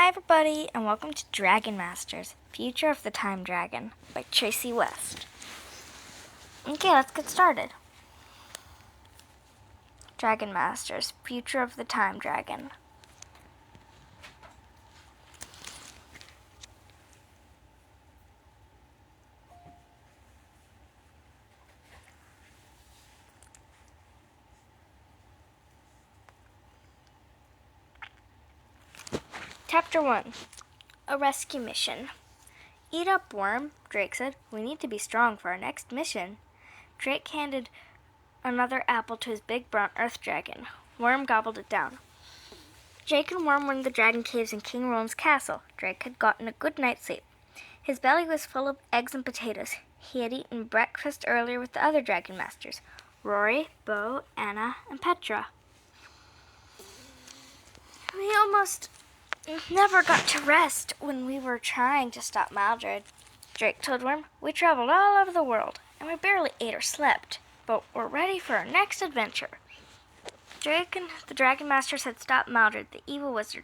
Hi everybody, and welcome to Dragon Masters, Future of the Time Dragon by Tracy West. Okay, let's get started. Dragon Masters, Future of the Time Dragon. Chapter 1, A Rescue Mission. Eat up, Worm, Drake said. We need to be strong for our next mission. Drake handed another apple to his big brown earth dragon. Worm gobbled it down. Drake and Worm were in the dragon caves in King Roland's castle. Drake had gotten a good night's sleep. His belly was full of eggs and potatoes. He had eaten breakfast earlier with the other dragon masters, Rory, Bo, Anna, and Petra. We almost never got to rest when we were trying to stop Maldred, Drake told Worm. We traveled all over the world, and we barely ate or slept, but we're ready for our next adventure. Drake and the Dragon Masters had stopped Maldred, the evil wizard,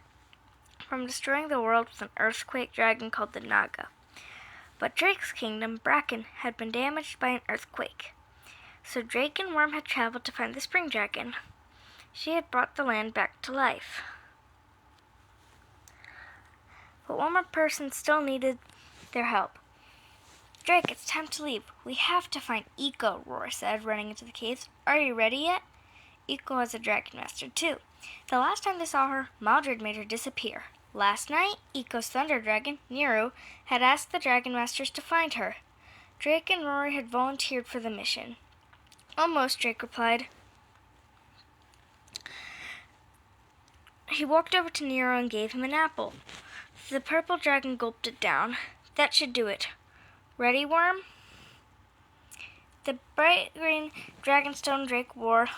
from destroying the world with an earthquake dragon called the Naga. But Drake's kingdom, Bracken, had been damaged by an earthquake. So Drake and Worm had traveled to find the spring dragon. She had brought the land back to life. But one more person still needed their help. Drake, it's time to leave. We have to find Eco, Roar said, running into the caves. Are you ready yet? Eco was a dragon master, too. The last time they saw her, Maldred made her disappear. Last night, Eco's thunder dragon, Nero, had asked the dragon masters to find her. Drake and Rory had volunteered for the mission. Almost, Drake replied. He walked over to Nero and gave him an apple. The purple dragon gulped it down. That should do it. Ready, Worm? The bright green dragonstone Drake wore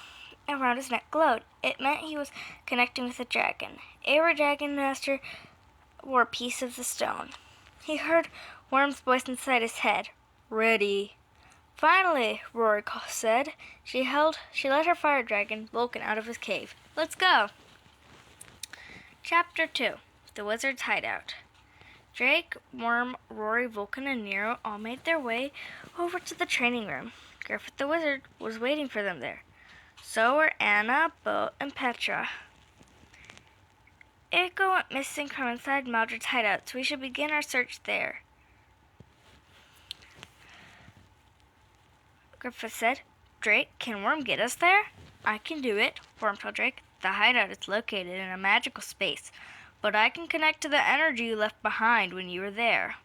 around his neck glowed. It meant he was connecting with a dragon. Every dragon master wore a piece of the stone. He heard Worm's voice inside his head. Ready. Finally, Rory said. She let her fire dragon, Vulcan, out of his cave. Let's go. Chapter 2, The Wizard's Hideout. Drake, Worm, Rory, Vulcan, and Nero all made their way over to the training room. Griffith the Wizard was waiting for them there. So were Anna, Bo, and Petra. Echo went missing from inside Maldred's hideout, so we should begin our search there. Griffith said. Drake, can Worm get us there? I can do it, Worm told Drake. The hideout is located in a magical space, but I can connect to the energy you left behind when you were there.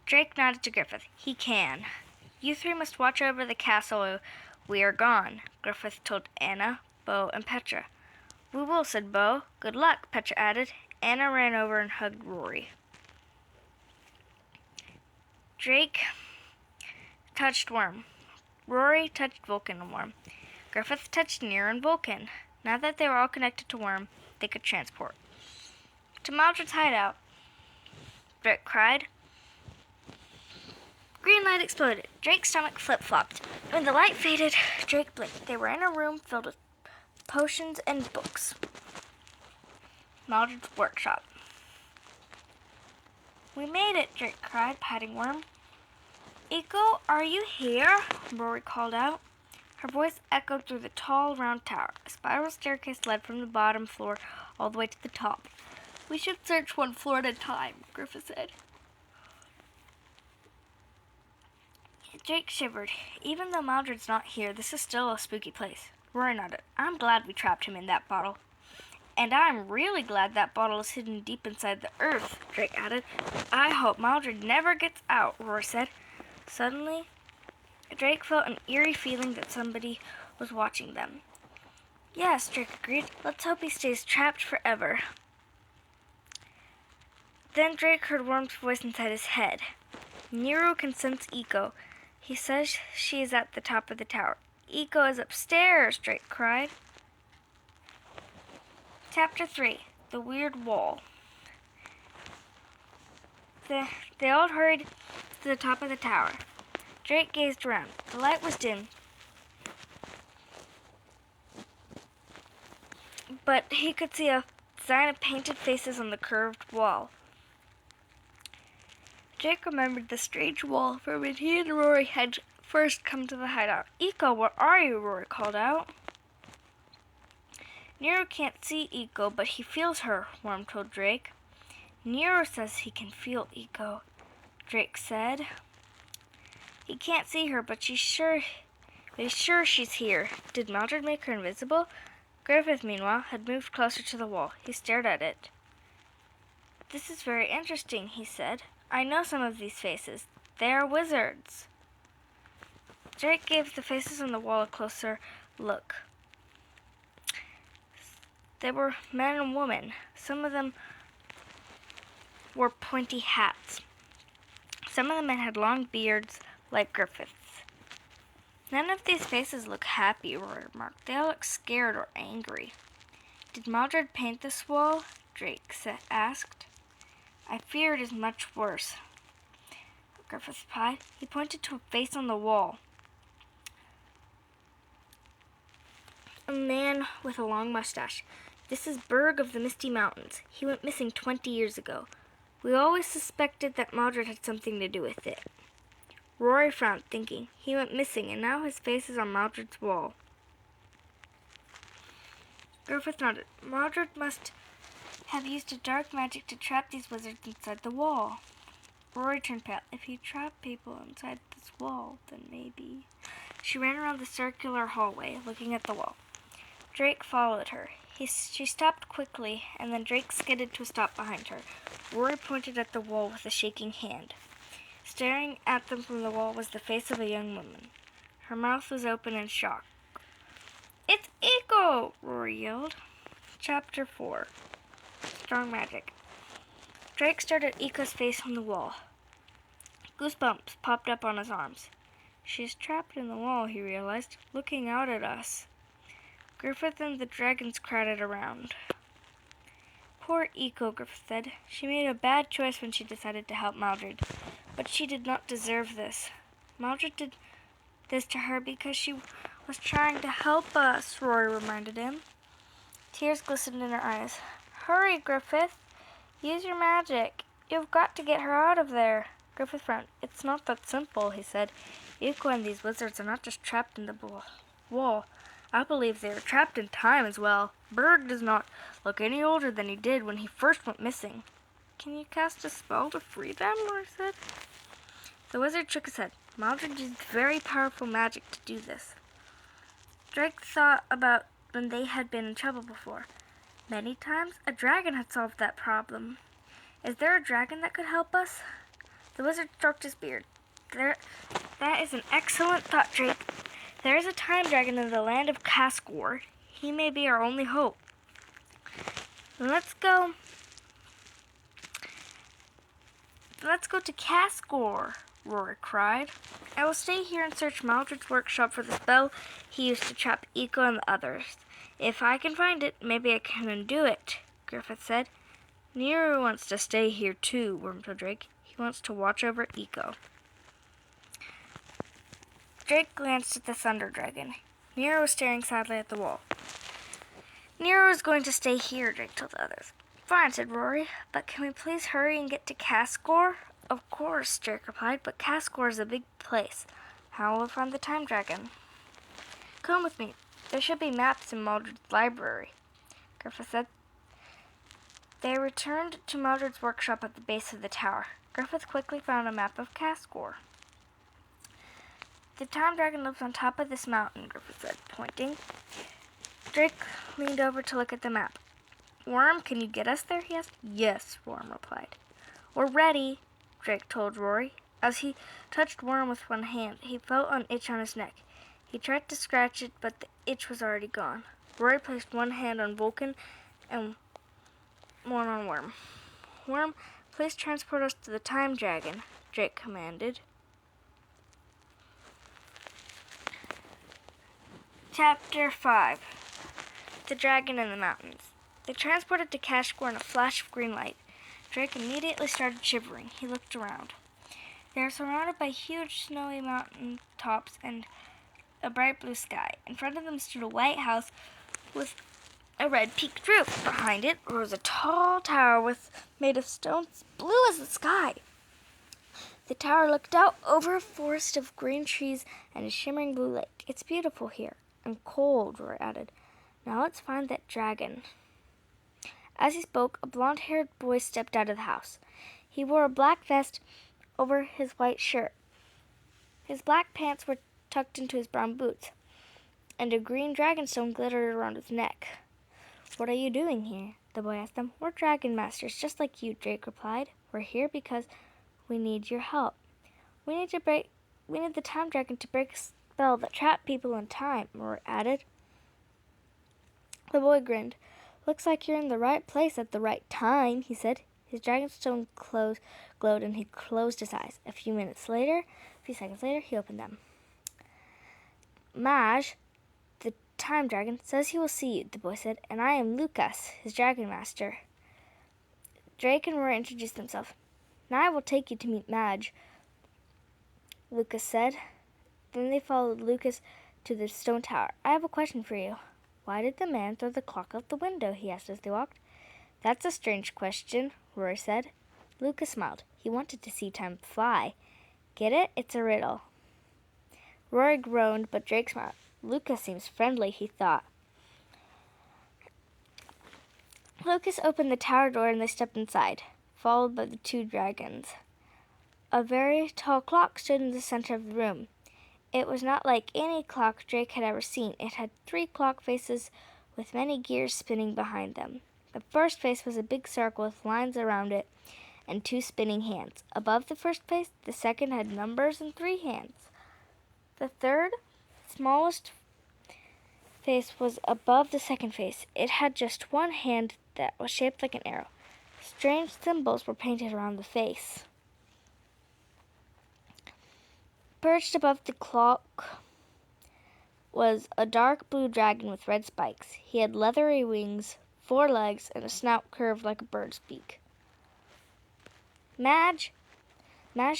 Drake nodded to Griffith. He can. You three must watch over the castle while we are gone, Griffith told Anna, Bo, and Petra. We will, said Bo. Good luck, Petra added. Anna ran over and hugged Rory. Drake touched Worm. Rory touched Vulcan and Worm. Griffith touched Nero and Vulcan. Now that they were all connected to Worm, they could transport. To Maldred's hideout, Drake cried. Green light exploded. Drake's stomach flip-flopped. When the light faded, Drake blinked. They were in a room filled with potions and books. Maldred's workshop. We made it, Drake cried, patting Worm. Eco, are you here? Rory called out. Her voice echoed through the tall, round tower. A spiral staircase led from the bottom floor all the way to the top. We should search one floor at a time, Griffith said. Drake shivered. Even though Maldred's not here, this is still a spooky place. Rory nodded. I'm glad we trapped him in that bottle. And I'm really glad that bottle is hidden deep inside the earth, Drake added. I hope Maldred never gets out, Rory said. Suddenly, Drake felt an eerie feeling that somebody was watching them. Yes, Drake agreed. Let's hope he stays trapped forever. Then Drake heard Worm's voice inside his head. Nero can sense Eco. He says she is at the top of the tower. Eco is upstairs, Drake cried. Chapter 3, The Weird Wall. They all hurried to the top of the tower. Drake gazed around. The light was dim, but he could see a design of painted faces on the curved wall. Jake remembered the strange wall from when he and Rory had first come to the hideout. Eco, where are you? Rory called out. Nero can't see Eco, but he feels her, Worm told Drake. Nero says he can feel Eco, Drake said. He can't see her, but he's sure she's here. Did Mildred make her invisible? Griffith, meanwhile, had moved closer to the wall. He stared at it. This is very interesting, he said. I know some of these faces. They are wizards. Drake gave the faces on the wall a closer look. They were men and women. Some of them wore pointy hats. Some of the men had long beards like Griffith's. None of these faces look happy, Rory remarked. They all look scared or angry. Did Mildred paint this wall? Drake asked. I fear it is much worse, Griffith replied. He pointed to a face on the wall. A man with a long mustache. This is Berg of the Misty Mountains. He went missing 20 years ago. We always suspected that Mildred had something to do with it. Rory frowned, thinking. He went missing, and now his face is on Mildred's wall. Griffith nodded. Mildred must have used a dark magic to trap these wizards inside the wall. Rory turned pale. If you trap people inside this wall, then maybe... She ran around the circular hallway, looking at the wall. Drake followed her. She stopped quickly, and then Drake skidded to a stop behind her. Rory pointed at the wall with a shaking hand. Staring at them from the wall was the face of a young woman. Her mouth was open in shock. It's Eco! Rory yelled. Chapter 4. Strong Magic. Drake stared at Eco's face on the wall. Goosebumps popped up on his arms. She's trapped in the wall, he realized, looking out at us. Griffith and the dragons crowded around. Poor Eco, Griffith said. She made a bad choice when she decided to help Mildred, but she did not deserve this. Mildred did this to her because she was trying to help us, Rory reminded him. Tears glistened in her eyes. Hurry, Griffith. Use your magic. You've got to get her out of there. Griffith frowned. It's not that simple, he said. Eco and these wizards are not just trapped in the wall. I believe they are trapped in time as well. Berg does not look any older than he did when he first went missing. Can you cast a spell to free them? Rory said. The wizard shook his head. Mildred used very powerful magic to do this. Drake thought about when they had been in trouble before. Many times, a dragon had solved that problem. Is there a dragon that could help us? The wizard stroked his beard. That is an excellent thought, Drake. There is a time dragon in the land of Cascor. He may be our only hope. Let's go to Cascor, Rory cried. I will stay here and search Mildred's workshop for the spell he used to trap Eco and the others. If I can find it, maybe I can undo it, Griffith said. Nero wants to stay here too, Worm told Drake. He wants to watch over Eco. Drake glanced at the Thunder Dragon. Nero was staring sadly at the wall. Nero is going to stay here, Drake told the others. Fine, said Rory, but can we please hurry and get to Cascor? Of course, Drake replied, but Cascor is a big place. How will we find the Time Dragon? Come with me. There should be maps in Mildred's library, Griffith said. They returned to Mildred's workshop at the base of the tower. Griffith quickly found a map of Cascor. The Time Dragon lives on top of this mountain, Griffith said, pointing. Drake leaned over to look at the map. Worm, can you get us there? He asked. Yes, Worm replied. We're ready, Drake told Rory. As he touched Worm with one hand, he felt an itch on his neck. He tried to scratch it, but the itch was already gone. Rory placed one hand on Vulcan and one on Worm. Worm, please transport us to the Time Dragon, Drake commanded. Chapter 5. The Dragon in the Mountains. They transported to Cascor in a flash of green light. Drake immediately started shivering. He looked around. They were surrounded by huge snowy mountain tops and a bright blue sky. In front of them stood a white house with a red peaked roof. Behind it rose a tall tower made of stones blue as the sky. The tower looked out over a forest of green trees and a shimmering blue lake. "It's beautiful here, and cold," Rory added. "Now let's find that dragon." As he spoke, a blonde-haired boy stepped out of the house. He wore a black vest over his white shirt. His black pants were tucked into his brown boots, and a green dragonstone glittered around his neck. "What are you doing here?" the boy asked them. "We're dragon masters, just like you," Drake replied. "We're here because we need your help. We need the time dragon to break a spell that trapped people in time," Rory added. The boy grinned. "Looks like you're in the right place at the right time," he said. His dragonstone glowed and he closed his eyes. A few seconds later, he opened them. "Maj, the time dragon, says he will see you," the boy said, "and I am Lucas, his dragon master." Drake and Rory introduced themselves. "Now I will take you to meet Madge," Lucas said. Then they followed Lucas to the stone tower. "I have a question for you." "Why did the man throw the clock out the window?" he asked as they walked. "That's a strange question," Rory said. Lucas smiled. "He wanted to see time fly. Get it? It's a riddle." Rory groaned, but Drake smiled. "Lucas seems friendly," he thought. Lucas opened the tower door and they stepped inside, followed by the two dragons. A very tall clock stood in the center of the room. It was not like any clock Drake had ever seen. It had 3 clock faces with many gears spinning behind them. The first face was a big circle with lines around it and 2 spinning hands. Above the first face, the second had numbers and 3 hands. The third, smallest face was above the second face. It had just 1 hand that was shaped like an arrow. Strange symbols were painted around the face. Perched above the clock was a dark blue dragon with red spikes. He had leathery wings, 4 legs, and a snout curved like a bird's beak. Madge,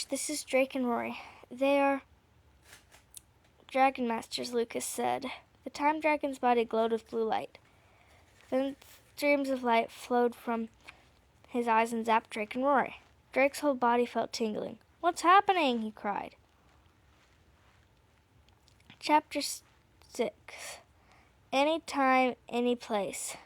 this is Drake and Rory. They are dragon masters," Lucas said. The time dragon's body glowed with blue light. Then streams of light flowed from his eyes and zapped Drake and Rory. Drake's whole body felt tingling. "What's happening?" he cried. Chapter 6. Anytime, any place.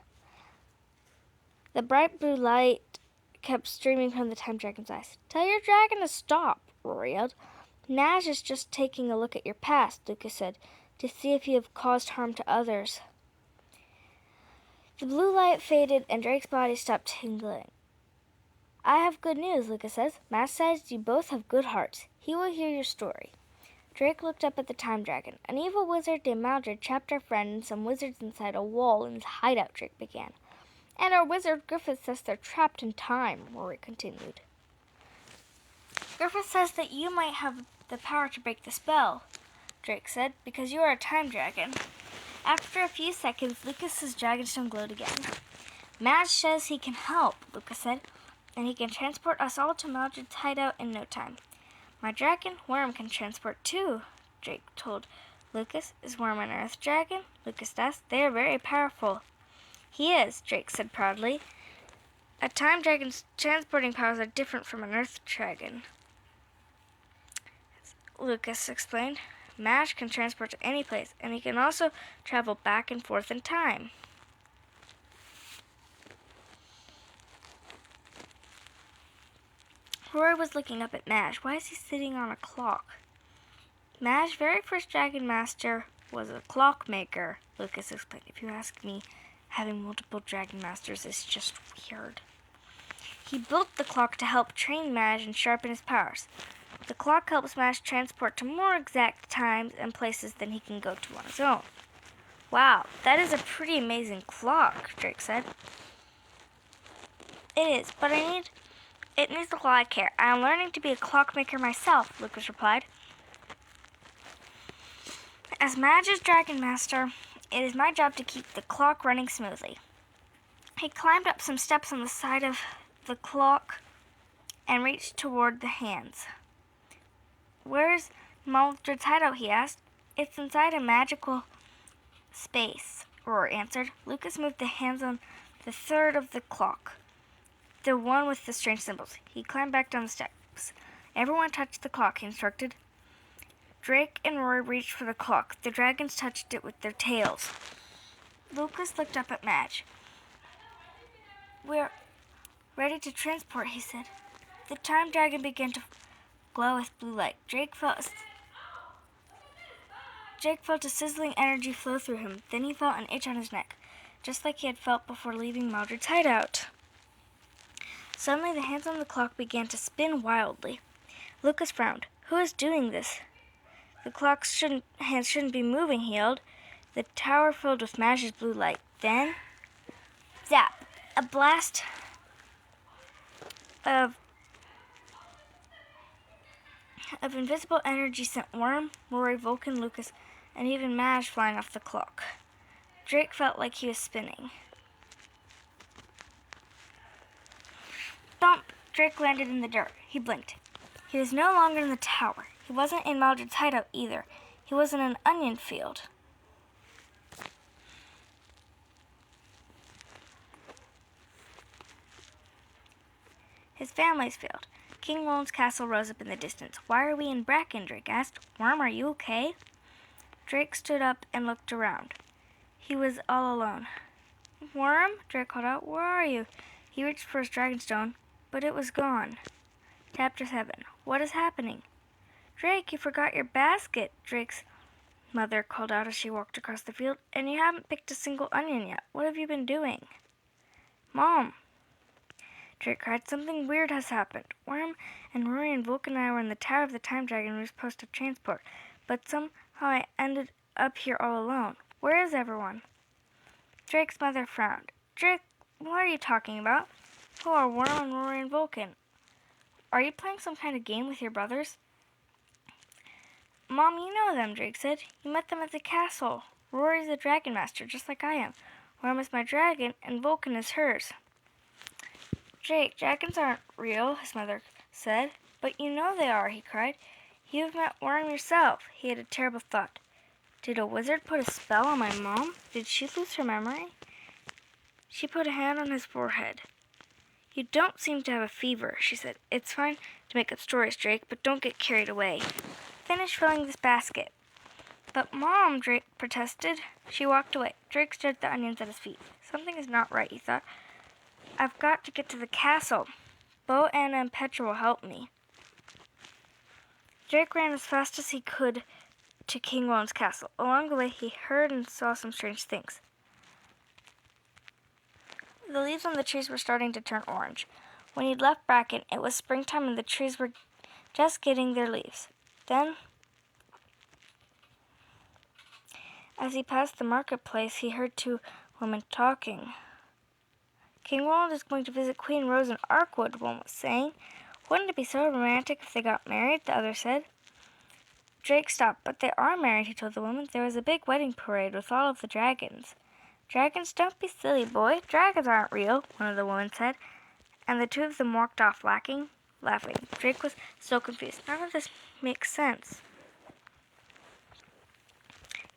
The bright blue light kept streaming from the time dragon's eyes. "Tell your dragon to stop," Rory yelled. "Nash is just taking a look at your past," Lucas said, "to see if you have caused harm to others." The blue light faded and Drake's body stopped tingling. "I have good news," Lucas says. "Nash says you both have good hearts. He will hear your story." Drake looked up at the time dragon. "An evil wizard named Maldred trapped our friend and some wizards inside a wall in his hideout," Drake began. "And our wizard Griffith says they're trapped in time," Rory continued. "Griffith says that you might have the power to break the spell," Drake said, "because you are a time dragon." After a few seconds, Lucas's dragonstone glowed again. "Madge says he can help," Lucas said, "and he can transport us all to Maldred's hideout in no time." "My dragon, Worm, can transport too," Drake told Lucas. "Is Worm an earth dragon?" Lucas asked. "They are very powerful." "He is," Drake said proudly. "A time dragon's transporting powers are different from an earth dragon," Lucas explained. "Madge can transport to any place, and he can also travel back and forth in time." Rory was looking up at Madge. "Why is he sitting on a clock?" "Madge's very first dragon master was a clockmaker," Lucas explained. "If you ask me, having multiple dragon masters is just weird. He built the clock to help train Madge and sharpen his powers. The clock helps Madge transport to more exact times and places than he can go to on his own." "Wow, that is a pretty amazing clock," Drake said. "It is, but it needs a lot of care. I am learning to be a clockmaker myself," Lucas replied. "As Madge's dragon master, it is my job to keep the clock running smoothly." He climbed up some steps on the side of the clock and reached toward the hands. "Where's Maldred's hideout?" he asked. "It's inside a magical space," Rory answered. Lucas moved the hands on the third of the clock, the one with the strange symbols. He climbed back down the steps. Everyone touched the clock, he instructed. Drake and Rory reached for the clock. The dragons touched it with their tails. Lucas looked up at Madge. "We're ready to transport," he said. The time dragon began to glow with blue light. Drake felt a sizzling energy flow through him. Then he felt an itch on his neck, just like he had felt before leaving Mildred's hideout. Suddenly, the hands on the clock began to spin wildly. Lucas frowned. "Who is doing this? The clock's hands shouldn't be moving," he yelled. The tower filled with Madge's blue light. Then, zap! A blast of invisible energy sent Worm, Rory, Vulcan, Lucas, and even Madge flying off the clock. Drake felt like he was spinning. Thump! Drake landed in the dirt. He blinked. He was no longer in the tower. He wasn't in Mildred's hideout either. He was in an onion field. His family's field. King Roland's castle rose up in the distance. "Why are we in bracken?" Drake asked. "Worm, are you okay?" Drake stood up and looked around. He was all alone. "Worm?" Drake called out. "Where are you?" He reached for his dragonstone, but it was gone. Chapter 7. What is happening? "Drake, you forgot your basket," Drake's mother called out as she walked across the field. "And you haven't picked a single onion yet. What have you been doing?" "Mom," Drake cried, "something weird has happened. Worm and Rory and Vulcan and I were in the tower of the Time Dragon we were supposed to transport, but somehow I ended up here all alone. Where is everyone?" Drake's mother frowned. "Drake, what are you talking about? Who are Worm and Rory and Vulcan? Are you playing some kind of game with your brothers?" "Mom, you know them," Drake said. "You met them at the castle. Rory's a dragon master, just like I am. Worm is my dragon, and Vulcan is hers." "Drake, dragons aren't real," his mother said. "But you know they are," he cried. "You've met Worm yourself." He had a terrible thought. Did a wizard put a spell on my mom? Did she lose her memory? She put a hand on his forehead. "You don't seem to have a fever," she said. "It's fine to make up stories, Drake, but don't get carried away. Finish filling this basket." "But Mom," Drake protested. She walked away. Drake stared at the onions at his feet. Something is not right, he thought. "I've got to get to the castle. Bo, Anna, and Petra will help me." Drake ran as fast as he could to King Roland's castle. Along the way, he heard and saw some strange things. The leaves on the trees were starting to turn orange. When he'd left Bracken, it was springtime and the trees were just getting their leaves. Then, as he passed the marketplace, he heard two women talking. "King Roland is going to visit Queen Rose in Arkwood," one was saying. "Wouldn't it be so romantic if they got married?" the other said. Drake stopped. "But they are married," he told the woman. "There was a big wedding parade with all of the dragons." "Dragons? Don't be silly, boy. Dragons aren't real," one of the women said. And the two of them walked off, laughing. Drake was so confused. "None of this makes sense,"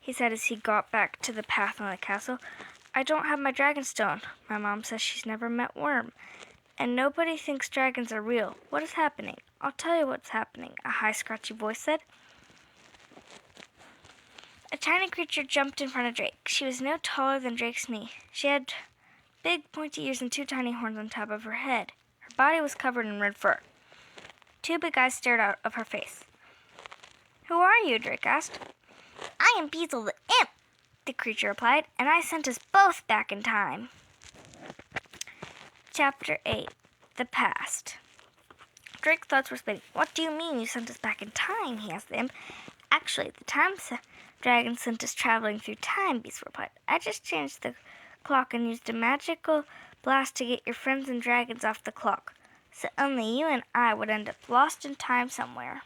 he said as he got back to the path on the castle. "I don't have my dragonstone. My mom says she's never met Worm. And nobody thinks dragons are real. What is happening?" "I'll tell you what's happening," a high, scratchy voice said. A tiny creature jumped in front of Drake. She was no taller than Drake's knee. She had big, pointy ears and two tiny horns on top of her head. Her body was covered in red fur. Two big eyes stared out of her face. "Who are you?" Drake asked. "I am Beezel the Imp," the creature replied, "and I sent us both back in time." Chapter 8. The Past. Drake's thoughts were spinning. "What do you mean you sent us back in time?" he asked the imp. "Actually, the time dragon sent us traveling through time," Beezel replied. "I just changed the clock and used a magical blast to get your friends and dragons off the clock, so only you and I would end up lost in time somewhere."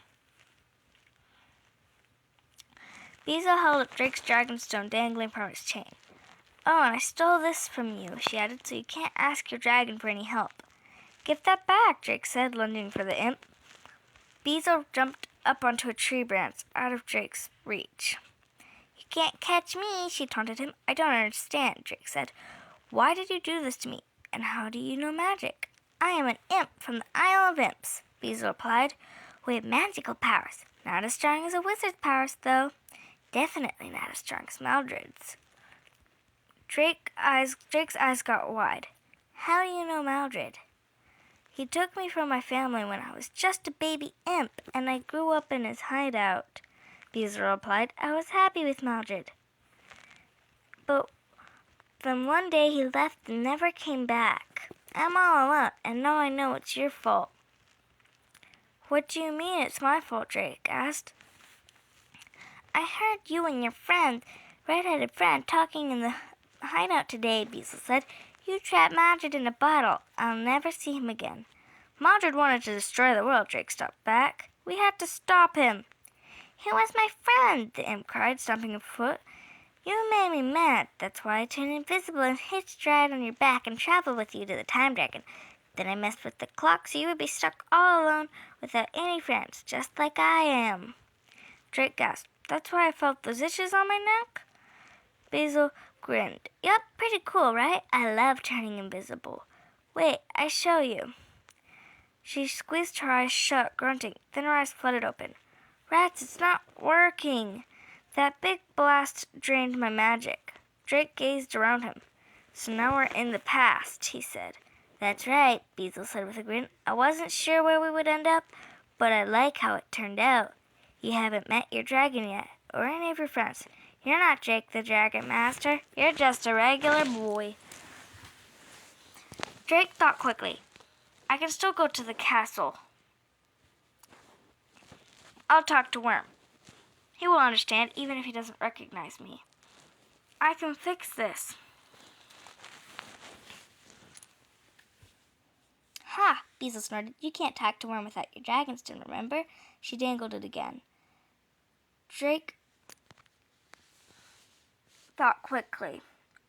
Beezel held up Drake's dragonstone dangling from his chain. "Oh, and I stole this from you," she added, "so you can't ask your dragon for any help." "Give that back," Drake said, lunging for the imp. Beezel jumped up onto a tree branch out of Drake's reach. He can't catch me, she taunted him. I don't understand, Drake said. Why did you do this to me? And how do you know magic? I am an imp from the Isle of Imps, Beezle replied. We have magical powers. Not as strong as a wizard's powers, though. Definitely not as strong as Maldred's. Drake's eyes got wide. How do you know Maldred? He took me from my family when I was just a baby imp, and I grew up in his hideout, Beezle replied. I was happy with Maldred. But then one day he left and never came back. I'm all alone, and now I know it's your fault. What do you mean it's my fault? Drake asked. I heard you and your red-headed friend, talking in the hideout today, Beezle said. You trapped Maldred in a bottle. I'll never see him again. Maldred wanted to destroy the world, Drake stopped back. We had to stop him. He was my friend, the imp cried, stomping a foot. You made me mad. That's why I turned invisible and hitched a ride on your back and traveled with you to the time dragon. Then I messed with the clock so you would be stuck all alone without any friends, just like I am. Drake gasped. That's why I felt those itches on my neck? Beezle grinned. Yup, pretty cool, right? I love turning invisible. Wait, I show you. She squeezed her eyes shut, grunting. Then her eyes flooded open. Rats, it's not working. That big blast drained my magic. Drake gazed around him. So now we're in the past, he said. That's right, Beezle said with a grin. I wasn't sure where we would end up, but I like how it turned out. You haven't met your dragon yet, or any of your friends. You're not Jake the Dragon Master. You're just a regular boy. Drake thought quickly. I can still go to the castle. I'll talk to Worm. He will understand, even if he doesn't recognize me. I can fix this. Ha! Beezle snorted. You can't talk to Worm without your dragonstone, remember? She dangled it again. Drake thought quickly.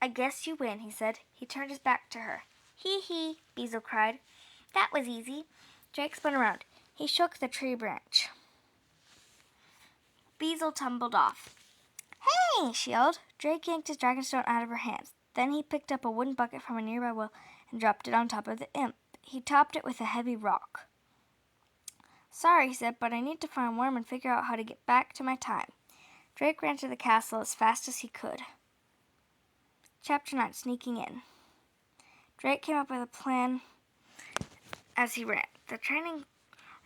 I guess you win, he said. He turned his back to her. Hee hee, Beezle cried. That was easy. Drake spun around. He shook the tree branch. Beezle tumbled off. Hey, she yelled. Drake yanked his dragonstone out of her hands. Then he picked up a wooden bucket from a nearby well and dropped it on top of the imp. He topped it with a heavy rock. Sorry, he said, but I need to find Worm and figure out how to get back to my time. Drake ran to the castle as fast as he could. Chapter 9, Sneaking In. Drake came up with a plan as he ran. The training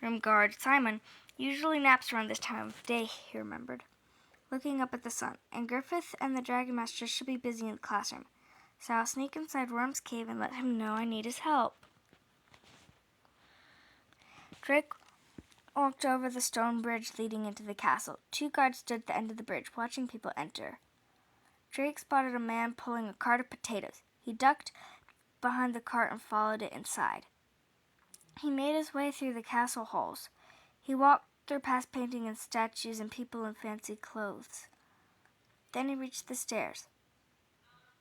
room guard, Simon, usually naps around this time of day, he remembered, looking up at the sun, and Griffith and the Dragon Master should be busy in the classroom, so I'll sneak inside Worm's cave and let him know I need his help. Drake walked over the stone bridge leading into the castle. 2 guards stood at the end of the bridge, watching people enter. Drake spotted a man pulling a cart of potatoes. He ducked behind the cart and followed it inside. He made his way through the castle halls. He walked through past paintings and statues and people in fancy clothes. Then he reached the stairs.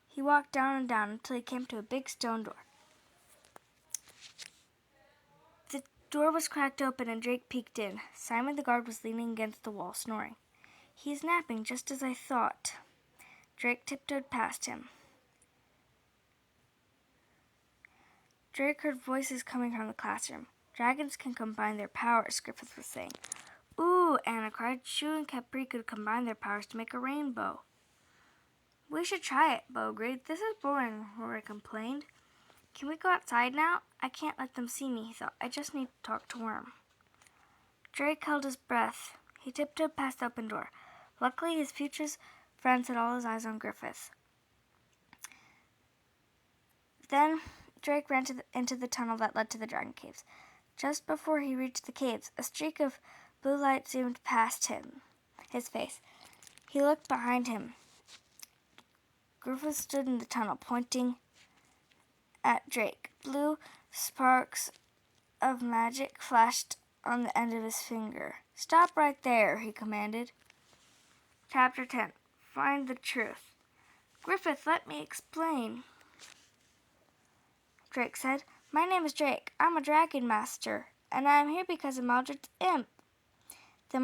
He walked down and down until he came to a big stone door. The door was cracked open and Drake peeked in. Simon the guard was leaning against the wall, snoring. He's napping, just as I thought. Drake tiptoed past him. Drake heard voices coming from the classroom. Dragons can combine their powers, Griffith was saying. Ooh, Anna cried. Shu and Capri could combine their powers to make a rainbow. We should try it, Bo agreed. This is boring, Rory complained. Can we go outside now? I can't let them see me, he thought. I just need to talk to Worm. Drake held his breath. He tiptoed past the open door. Luckily, his future friends had all his eyes on Griffith. Then Drake ran into the tunnel that led to the dragon caves. Just before he reached the caves, a streak of blue light zoomed past his face. He looked behind him. Griffith stood in the tunnel, pointing at Drake. Blue sparks of magic flashed on the end of his finger. Stop right there, he commanded. Chapter 10. Find the truth. Griffith, let me explain, Drake said. My name is Drake. I'm a dragon master, and I am here because of Maldred's imp. The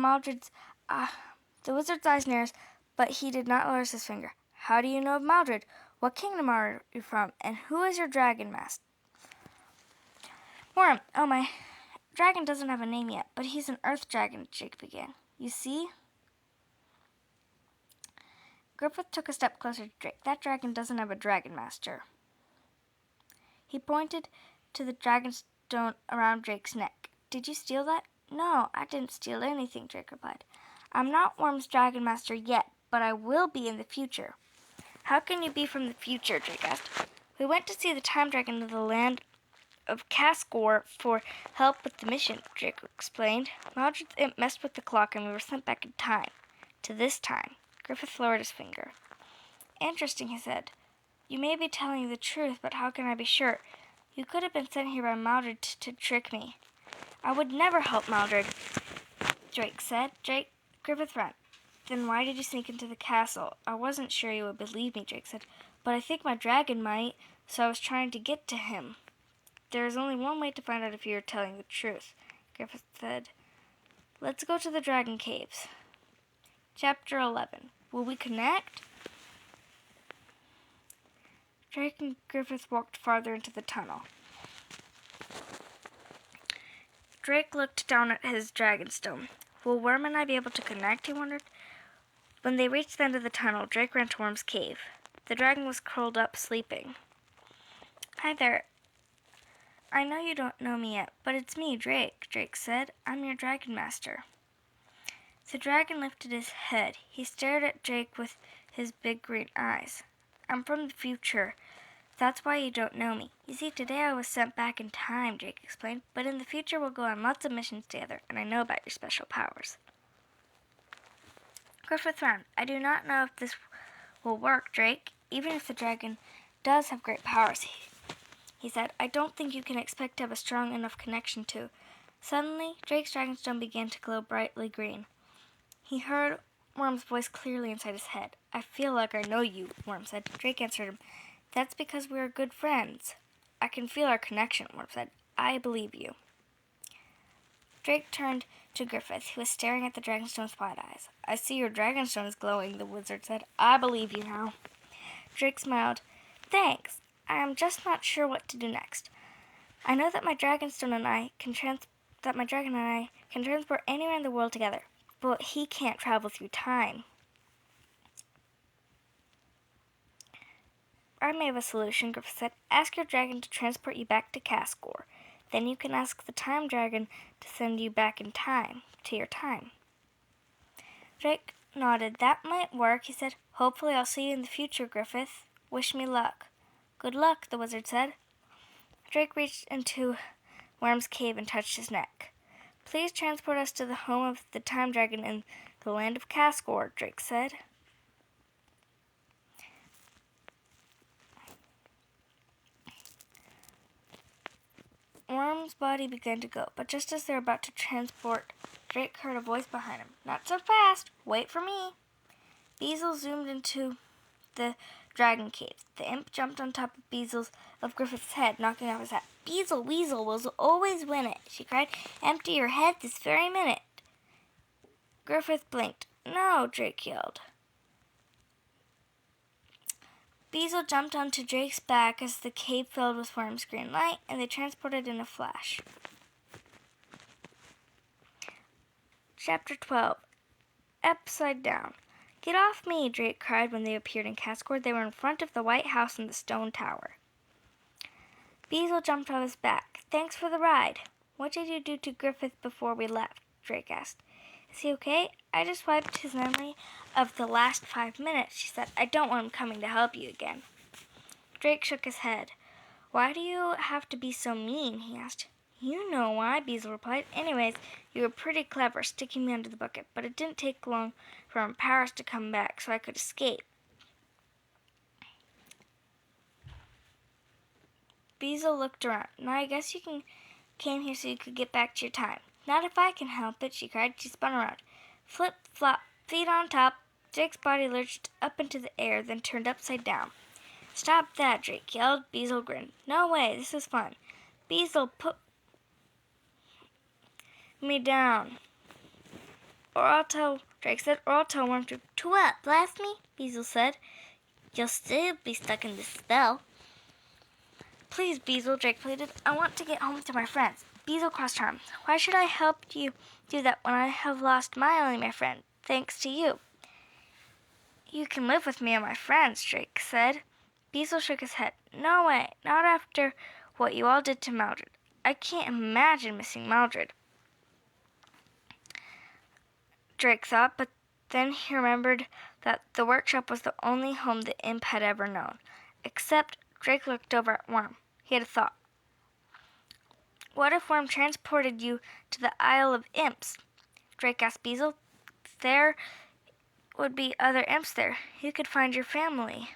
wizard's eyes narrowed. but he did not lower his finger. How do you know of Mildred? What kingdom are you from? And who is your dragon master? Worm, oh, my dragon doesn't have a name yet, but he's an earth dragon, Jake began. You see? Griffith took a step closer to Drake. That dragon doesn't have a dragon master. He pointed to the dragon stone around Drake's neck. Did you steal that? No, I didn't steal anything, Drake replied. I'm not Worm's dragon master yet, but I will be in the future. How can you be from the future? Drake asked. We went to see the time dragon of the land of Cascor for help with the mission, Drake explained. Mildred's imp messed with the clock and we were sent back in time. To this time. Griffith lowered his finger. Interesting, he said. You may be telling the truth, but how can I be sure? You could have been sent here by Mildred to trick me. I would never help Mildred, Drake said. Griffith ran. Then why did you sneak into the castle? I wasn't sure you would believe me, Drake said, but I think my dragon might, so I was trying to get to him. There is only one way to find out if you are telling the truth, Griffith said. Let's go to the dragon caves. Chapter 11. Will we connect? Drake and Griffith walked farther into the tunnel. Drake looked down at his dragonstone. Will Worm and I be able to connect, he wondered. When they reached the end of the tunnel, Drake ran to Worm's cave. The dragon was curled up, sleeping. Hi there. I know you don't know me yet, but it's me, Drake said. I'm your dragon master. The dragon lifted his head. He stared at Drake with his big green eyes. I'm from the future. That's why you don't know me. You see, today I was sent back in time, Drake explained, but in the future we'll go on lots of missions together, and I know about your special powers. Griffith frowned. I do not know if this will work, Drake. Even if the dragon does have great powers, he said, I don't think you can expect to have a strong enough connection to. Suddenly, Drake's dragonstone began to glow brightly green. He heard Worm's voice clearly inside his head. I feel like I know you, Worm said. Drake answered him. That's because we are good friends. I can feel our connection, Worm said. I believe you. Drake turned to Griffith, who was staring at the dragonstone's wide eyes. I see your dragonstone is glowing, the wizard said. I believe you now. Drake smiled. Thanks. I am just not sure what to do next. I know that my dragon and I can transport anywhere in the world together, but he can't travel through time. I may have a solution, Griffith said. Ask your dragon to transport you back to Cascor. Then you can ask the time dragon to send you back in time, to your time. Drake nodded. That might work, he said. Hopefully I'll see you in the future, Griffith. Wish me luck. Good luck, the wizard said. Drake reached into Worm's cave and touched his neck. Please transport us to the home of the time dragon in the land of Cascor, Drake said. Worm's body began to go, but just as they were about to transport, Drake heard a voice behind him. Not so fast. Wait for me. Beezle zoomed into the dragon cave. The imp jumped on top of Griffith's head, knocking off his hat. Beezle Weasel will always win it, she cried. Empty your head this very minute. Griffith blinked. No, Drake yelled. Beezle jumped onto Drake's back as the cave filled with Worm's green light, and they transported in a flash. Chapter 12. Upside Down. Get off me, Drake cried when they appeared in Cascor. They were in front of the White House and the stone tower. Beezle jumped on his back. Thanks for the ride. What did you do to Griffith before we left? Drake asked. Is he okay? I just wiped his memory of the last 5 minutes, she said. I don't want him coming to help you again. Drake shook his head. Why do you have to be so mean? He asked. You know why, Beezle replied. Anyways, you were pretty clever, sticking me under the bucket, but it didn't take long for my powers to come back so I could escape. Beezle looked around. Now I guess you came here so you could get back to your time. Not if I can help it, she cried. She spun around. Flip, flop, feet on top. Drake's body lurched up into the air, then turned upside down. Stop that, Drake yelled. Beezle grinned. No way, this is fun. Beezle, put me down, or I'll tell Drake said, or I'll tell Worm to what? Blast me? Beezle said. You'll still be stuck in this spell. Please, Beezle, Drake pleaded. I want to get home to my friends. Beezle crossed her arms. Why should I help you do that when I have lost my friend, thanks to you? You can live with me and my friends, Drake said. Beezle shook his head. No way, not after what you all did to Mildred. I can't imagine missing Mildred. Drake thought, but then he remembered that the workshop was the only home the imp had ever known. Except Drake looked over at Worm. He had a thought. What if Worm transported you to the Isle of Imps? Drake asked Beezle. There would be other imps there. You could find your family.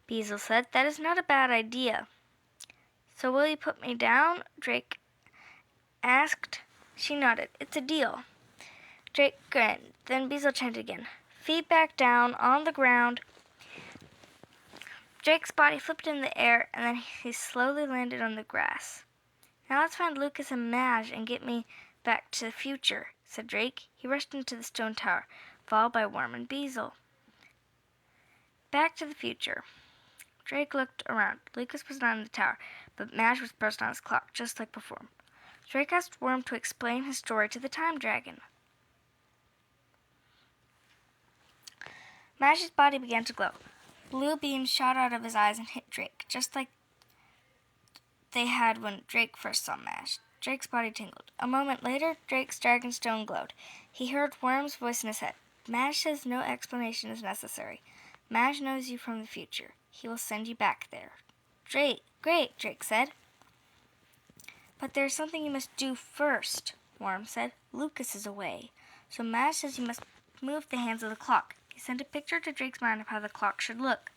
Beezle said. That is not a bad idea. So will you put me down? Drake asked. She nodded. It's a deal. Drake grinned. Then Beezle chanted again. Feet back down on the ground. Drake's body flipped in the air, and then he slowly landed on the grass. Now let's find Lucas and Madge and get me back to the future, said Drake. He rushed into the stone tower, followed by Worm and Beezle. Back to the future. Drake looked around. Lucas was not in the tower, but Madge was perched on his clock, just like before. Drake asked Worm to explain his story to the time dragon. Madge's body began to glow. Blue beams shot out of his eyes and hit Drake, just like they had when Drake first saw Madge. Drake's body tingled. A moment later, Drake's dragonstone glowed. He heard Worm's voice in his head. Madge says no explanation is necessary. Madge knows you from the future. He will send you back there. Great, Drake said. But there's something you must do first, Worm said. Lucas is away. So Madge says you must move the hands of the clock. He sent a picture to Drake's mind of how the clock should look.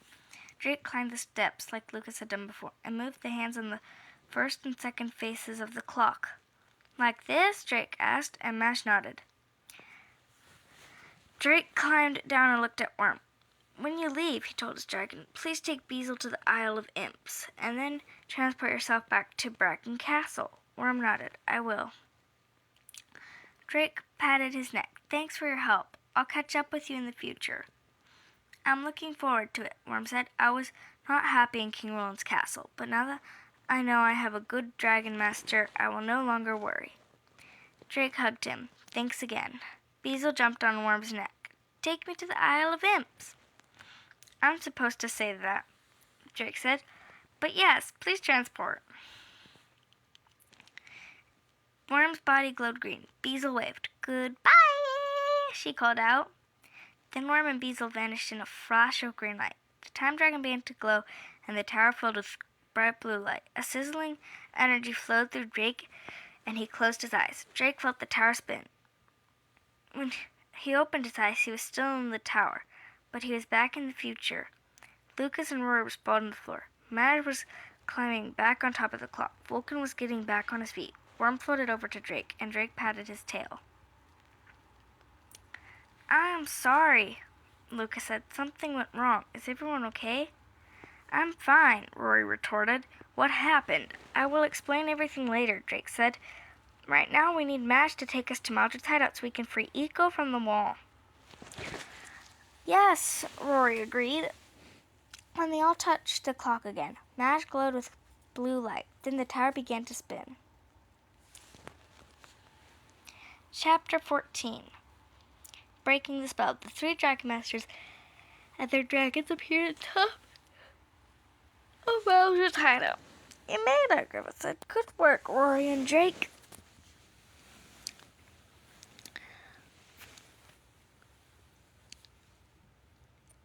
Drake climbed the steps like Lucas had done before and moved the hands on the first and second faces of the clock. Like this? Drake asked, and Madge nodded. Drake climbed down and looked at Worm. When you leave, he told his dragon, please take Beezle to the Isle of Imps, and then transport yourself back to Bracken Castle. Worm nodded. I will. Drake patted his neck. Thanks for your help. I'll catch up with you in the future. I'm looking forward to it, Worm said. I was not happy in King Roland's castle, but now that I know I have a good dragon master, I will no longer worry. Drake hugged him. Thanks again. Beezle jumped on Worm's neck. Take me to the Isle of Imps. I'm supposed to say that, Drake said. But yes, please transport. Worm's body glowed green. Beezle waved. Goodbye, she called out. Then Worm and Beezle vanished in a flash of green light. The time dragon began to glow, and the tower filled with bright blue light. A sizzling energy flowed through Drake, and he closed his eyes. Drake felt the tower spin. When he opened his eyes, he was still in the tower, but he was back in the future. Lucas and Rory were sprawled on the floor. Madge was climbing back on top of the clock. Vulcan was getting back on his feet. Worm floated over to Drake, and Drake patted his tail. I'm sorry, Lucas said. Something went wrong. Is everyone okay? I'm fine, Rory retorted. What happened? I will explain everything later, Drake said. Right now we need Madge to take us to Mildred's hideout so we can free Eco from the wall. Yes, Rory agreed. When they all touched the clock again, Madge glowed with blue light. Then the tower began to spin. Chapter 14. Breaking the spell. The three dragon masters and their dragons appeared at the top of Mildred's hideout. You made it, Griffith said. Good work, Rory and Drake.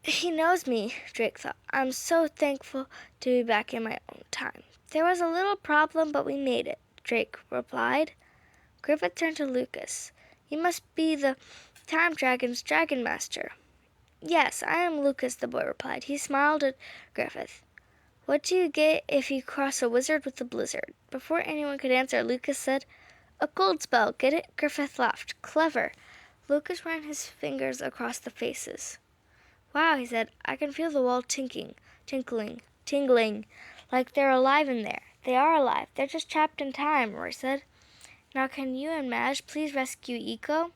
He knows me, Drake thought. I'm so thankful to be back in my own time. There was a little problem, but we made it, Drake replied. Griffith turned to Lucas. You must be the Time Dragon's Dragon Master. Yes, I am Lucas, the boy replied. He smiled at Griffith. What do you get if you cross a wizard with a blizzard? Before anyone could answer, Lucas said, A cold spell, get it? Griffith laughed. Clever. Lucas ran his fingers across the faces. Wow, he said, I can feel the wall tingling, like they're alive in there. They are alive. They're just trapped in time, Rory said. Now can you and Madge please rescue Eco?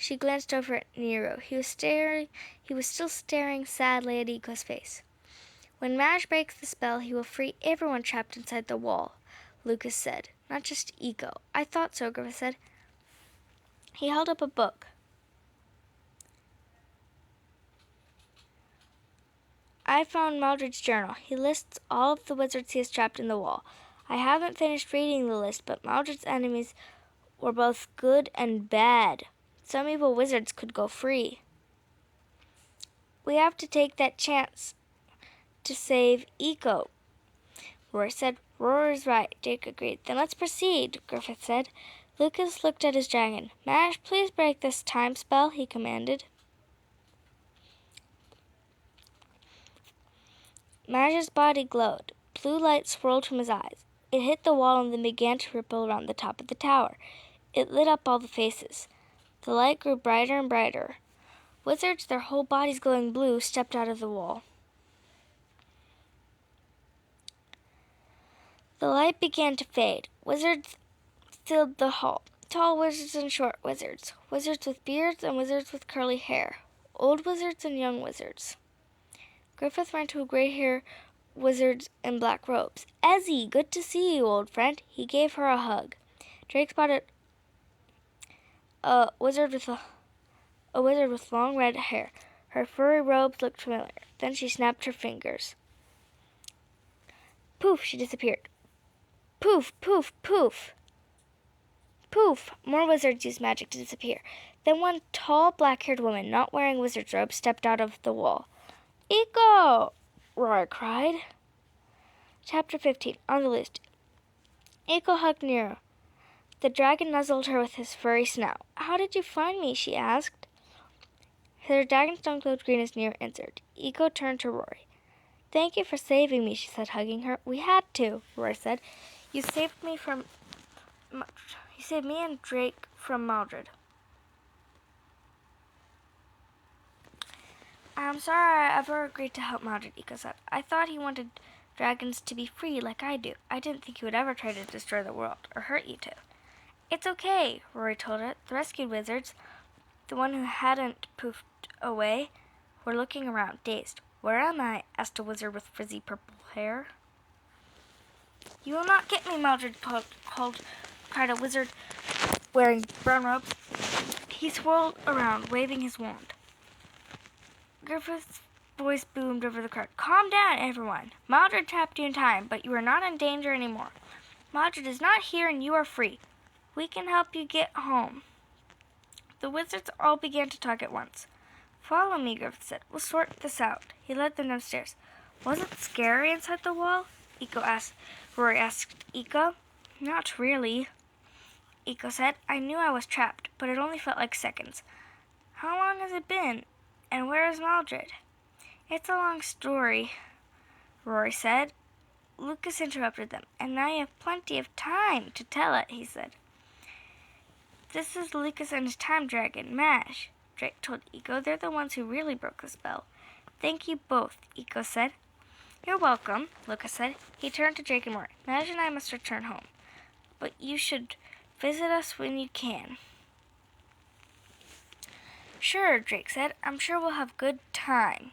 She glanced over at Nero. He was still staring sadly at Eco's face. When Madge breaks the spell, he will free everyone trapped inside the wall, Lucas said. Not just Eco. I thought so, Griffith said. He held up a book. I found Mildred's journal. He lists all of the wizards he has trapped in the wall. I haven't finished reading the list, but Mildred's enemies were both good and bad. Some evil wizards could go free. We have to take that chance to save Eco, Rory said. Rory's right, Jake agreed. Then let's proceed, Griffith said. Lucas looked at his dragon. Madge, please break this time spell, he commanded. Madge's body glowed. Blue light swirled from his eyes. It hit the wall and then began to ripple around the top of the tower. It lit up all the faces. The light grew brighter and brighter. Wizards, their whole bodies glowing blue, stepped out of the wall. The light began to fade. Wizards filled the hall. Tall wizards and short wizards. Wizards with beards and wizards with curly hair. Old wizards and young wizards. Griffith ran to a gray-haired wizard in black robes. Ezzy, good to see you, old friend. He gave her a hug. Drake spotted a wizard with long red hair. Her furry robes looked familiar. Then she snapped her fingers. Poof, she disappeared. Poof, poof, poof. Poof! More wizards used magic to disappear. Then one tall, black-haired woman, not wearing wizard's robes, stepped out of the wall. Eco! Rory cried. Chapter 15. On the list. Eco hugged Nero. The dragon nuzzled her with his furry snout. How did you find me? She asked. Her dragon's tongue glowed green as Nero answered. Eco turned to Rory. Thank you for saving me, she said, hugging her. We had to, Rory said. You saved me and Drake from Mildred. I'm sorry I ever agreed to help Mildred, Eco said. I thought he wanted dragons to be free like I do. I didn't think he would ever try to destroy the world or hurt you two. It's okay, Rory told her. The rescued wizards, the one who hadn't poofed away, were looking around, dazed. Where am I? Asked a wizard with frizzy purple hair. You will not get me, Mildred cried a wizard wearing brown robes. He swirled around, waving his wand. Griffith's voice boomed over the crowd. Calm down, everyone. Mildred trapped you in time, but you are not in danger anymore. Mildred is not here and you are free. We can help you get home. The wizards all began to talk at once. Follow me, Griffith said. We'll sort this out. He led them downstairs. Was it scary inside the wall? Rory asked Eco. Not really, Eco said. I knew I was trapped, but it only felt like seconds. How long has it been? And where is Mildred? It's a long story, Rory said. Lucas interrupted them. And now you have plenty of time to tell it, he said. This is Lucas and his time dragon, Mash, Drake told Eco. They're the ones who really broke the spell. Thank you both, Eco said. You're welcome, Lucas said. He turned to Drake and Rory. Mash and I must return home, but you should visit us when you can. Sure, Drake said. I'm sure we'll have good time.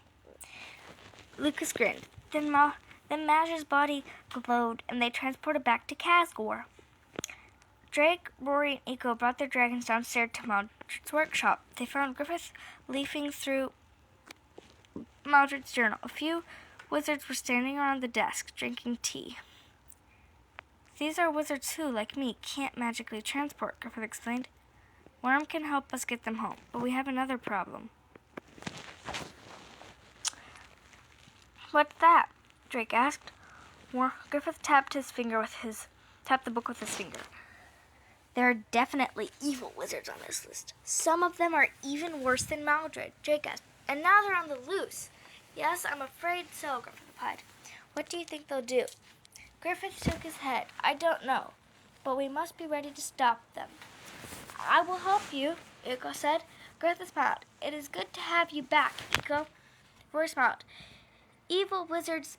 Lucas grinned. Then Mash's body glowed, and they transported back to Casgore. Drake, Rory, and Eco brought their dragons downstairs to Mildred's workshop. They found Griffith leafing through Mildred's journal. A few wizards were standing around the desk, drinking tea. These are wizards who, like me, can't magically transport, Griffith explained. Worm can help us get them home, but we have another problem. What's that? Drake asked. Griffith tapped the book with his finger. There are definitely evil wizards on this list. Some of them are even worse than Mildred, Drake asked. And now they're on the loose. Yes, I'm afraid so, Griffith replied. What do you think they'll do? Griffith shook his head. I don't know, but we must be ready to stop them. I will help you, Eco said. Griffith smiled. It is good to have you back, Eco. Rory smiled. Evil wizards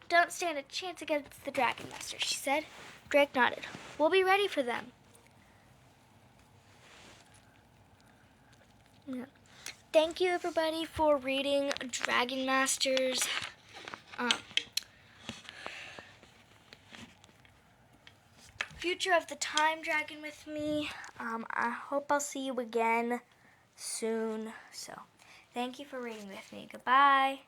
don't stand a chance against the Dragon Master, she said. Drake nodded. We'll be ready for them. Yeah. Thank you, everybody, for reading Dragon Masters. Future of the Time Dragon with me. I hope I'll see you again soon. So, thank you for reading with me. Goodbye.